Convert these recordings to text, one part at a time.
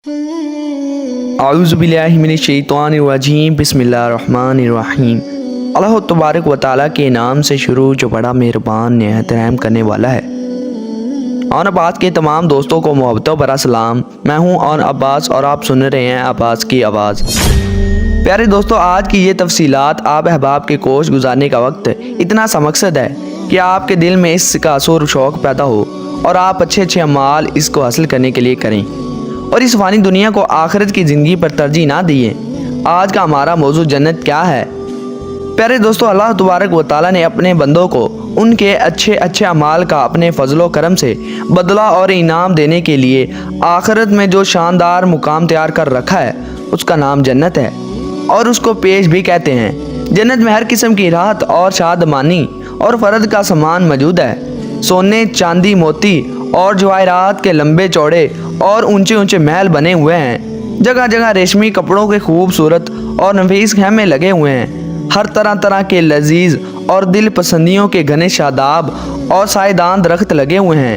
اعوذ باللہ من الشیطان الرجیم بسم اللہ الرحمن الرحیم۔ اللہ تبارک و تعالیٰ کے نام سے شروع جو بڑا مہربان نہایت رحم کرنے والا ہے۔ اور عباس کے تمام دوستوں کو محبتوں برا سلام۔ میں ہوں اور عباس اور آپ سن رہے ہیں عباس کی آواز۔ پیارے دوستو، آج کی یہ تفصیلات آپ احباب کے کوش گزارنے کا وقت اتنا سا مقصد ہے کہ آپ کے دل میں اس کا اثر و شوق پیدا ہو اور آپ اچھے اعمال اس کو حاصل کرنے کے لیے کریں اور اس فانی دنیا کو آخرت کی زندگی پر ترجیح نہ دیے۔ آج کا ہمارا موضوع جنت کیا ہے؟ پیارے دوستو، اللہ تبارک و تعالیٰ نے اپنے بندوں کو ان کے اچھے اعمال کا اپنے فضل و کرم سے بدلہ اور انعام دینے کے لیے آخرت میں جو شاندار مقام تیار کر رکھا ہے اس کا نام جنت ہے، اور اس کو پیش بھی کہتے ہیں۔ جنت میں ہر قسم کی راحت اور شادمانی اور فرد کا سامان موجود ہے۔ سونے، چاندی، موتی اور جواہرات کے لمبے چوڑے اور اونچے اونچے محل بنے ہوئے ہیں۔ جگہ جگہ ریشمی کپڑوں کے خوبصورت اور نفیس خیمے لگے ہوئے ہیں۔ ہر طرح کے لذیذ اور دل پسندیوں کے گھنے شاداب اور سائیدان درخت لگے ہوئے ہیں۔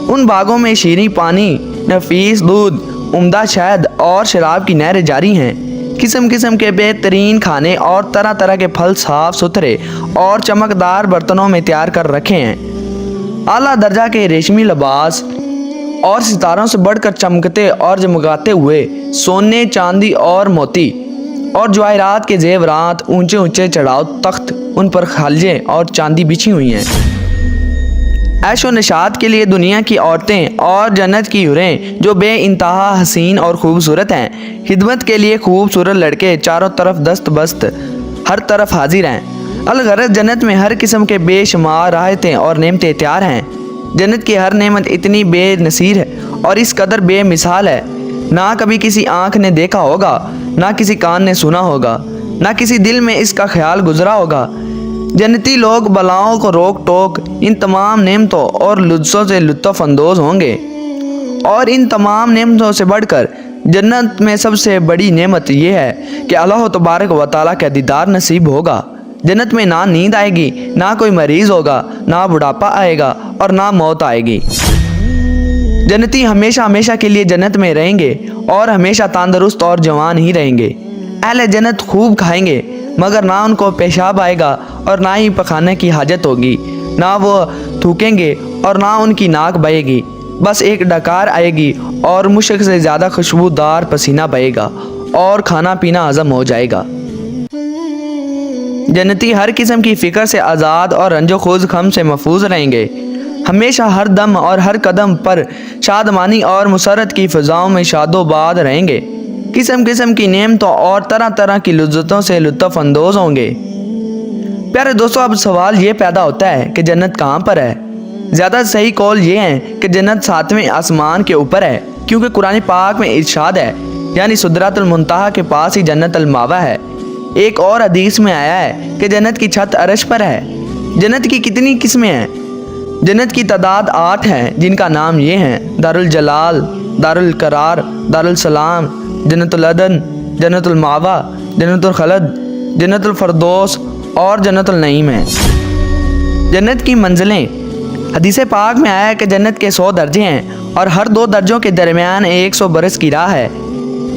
ان باغوں میں شیریں پانی، نفیس دودھ، عمدہ شہد اور شراب کی نہریں جاری ہیں۔ قسم کے بہترین کھانے اور طرح کے پھل صاف ستھرے اور چمکدار برتنوں میں تیار کر رکھے ہیں۔ اعلیٰ درجہ کے ریشمی لباس اور ستاروں سے بڑھ کر چمکتے اور جمگاتے ہوئے سونے، چاندی اور موتی اور جواہرات کے زیورات، اونچے چڑھاؤ تخت، ان پر خالجیں اور چاندی بچھی ہوئی ہیں۔ عیش و نشاط کے لیے دنیا کی عورتیں اور جنت کی حوریں جو بے انتہا حسین اور خوبصورت ہیں۔ خدمت کے لیے خوبصورت لڑکے چاروں طرف دست بست ہر طرف حاضر ہیں۔ الغرض جنت میں ہر قسم کے بے شمار راحتیں اور نعمتیں تیار ہیں۔ جنت کی ہر نعمت اتنی بے نظیر ہے اور اس قدر بے مثال ہے، نہ کبھی کسی آنکھ نے دیکھا ہوگا، نہ کسی کان نے سنا ہوگا، نہ کسی دل میں اس کا خیال گزرا ہوگا۔ جنتی لوگ بلاؤں کو روک ٹوک ان تمام نعمتوں اور لذتوں سے لطف اندوز ہوں گے، اور ان تمام نعمتوں سے بڑھ کر جنت میں سب سے بڑی نعمت یہ ہے کہ اللہ تبارک و تعالیٰ کا دیدار نصیب ہوگا۔ جنت میں نہ نیند آئے گی، نہ کوئی مریض ہوگا، نہ بڑھاپا آئے گا اور نہ موت آئے گی۔ جنتی ہمیشہ کے لیے جنت میں رہیں گے اور ہمیشہ تندرست اور جوان ہی رہیں گے۔ اہل جنت خوب کھائیں گے، مگر نہ ان کو پیشاب آئے گا اور نہ ہی پخانے کی حاجت ہوگی، نہ وہ تھوکیں گے اور نہ ان کی ناک بہے گی۔ بس ایک ڈکار آئے گی اور مشک سے زیادہ خوشبودار پسینہ بہے گا اور کھانا پینا ہضم ہو جائے گا۔ جنتی ہر قسم کی فکر سے آزاد اور رنج و غم سے محفوظ رہیں گے۔ ہمیشہ ہر دم اور ہر قدم پر شادمانی اور مسرت کی فضاؤں میں شاد و باد رہیں گے۔ قسم کی نعمتوں اور طرح کی لذتوں سے لطف اندوز ہوں گے۔ پیارے دوستو، اب سوال یہ پیدا ہوتا ہے کہ جنت کہاں پر ہے؟ زیادہ صحیح قول یہ ہے کہ جنت 7ویں آسمان کے اوپر ہے، کیونکہ قرآن پاک میں ارشاد ہے، یعنی سدرۃ المنتہا کے پاس ہی جنت المأویٰ ہے۔ ایک اور حدیث میں آیا ہے کہ جنت کی چھت عرش پر ہے۔ جنت کی کتنی قسمیں ہیں؟ جنت کی تعداد 8 ہے، جن کا نام یہ ہیں: دارالجلال، دارالقرار، دارالسلام، جنت العدن، جنت المأویٰ، جنت الخلد، جنت الفردوس اور جنت النعیم ہے۔ جنت کی منزلیں، حدیث پاک میں آیا ہے کہ جنت کے 100 درجے ہیں اور ہر 2 درجوں کے درمیان 100 برس کی راہ ہے۔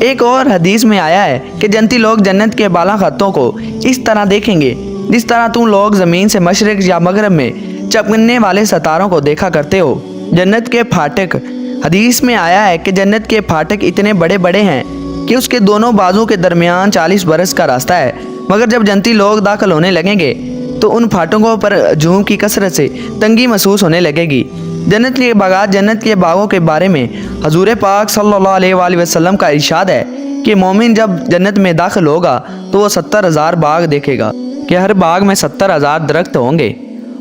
ایک اور حدیث میں آیا ہے کہ جنتی لوگ جنت کے بالا خطوں کو اس طرح دیکھیں گے جس طرح تم لوگ زمین سے مشرق یا مغرب میں چمکنے والے ستاروں کو دیکھا کرتے ہو۔ جنت کے پھاٹک، حدیث میں آیا ہے کہ جنت کے پھاٹک اتنے بڑے ہیں کہ اس کے دونوں بازو کے درمیان 40 برس کا راستہ ہے، مگر جب جنتی لوگ داخل ہونے لگیں گے تو ان پھاٹکوں پر ہجوم کی کثرت سے تنگی محسوس ہونے لگے گی۔ جنت کے باغات، جنت کے باغوں کے بارے میں حضور پاک صلی اللہ علیہ وآلہ وسلم کا ارشاد ہے کہ مومن جب جنت میں داخل ہوگا تو وہ 70,000 باغ دیکھے گا کہ ہر باغ میں 70,000 درخت ہوں گے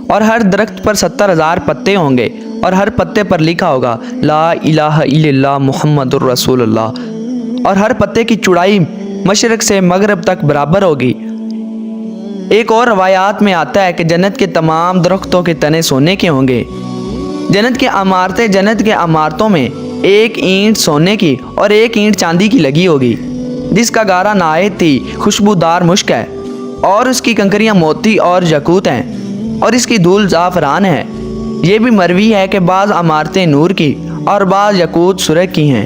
اور ہر درخت پر 70,000 پتے ہوں گے، اور ہر پتے پر لکھا ہوگا لا الہ الا اللہ محمد الرسول اللہ، اور ہر پتے کی چوڑائی مشرق سے مغرب تک برابر ہوگی۔ ایک اور روایات میں آتا ہے کہ جنت کے تمام درختوں کے تنے سونے کے ہوں گے۔ جنت کے عمارتوں میں 1 اینٹ سونے کی اور 1 اینٹ چاندی کی لگی ہوگی، جس کا گارا نہایت ہی خوشبودار مشک ہے، اور اس کی کنکریاں موتی اور یاقوت ہیں، اور اس کی دھول زعفران ہے۔ یہ بھی مروی ہے کہ بعض عمارتیں نور کی اور بعض یاقوت سرخ کی ہیں۔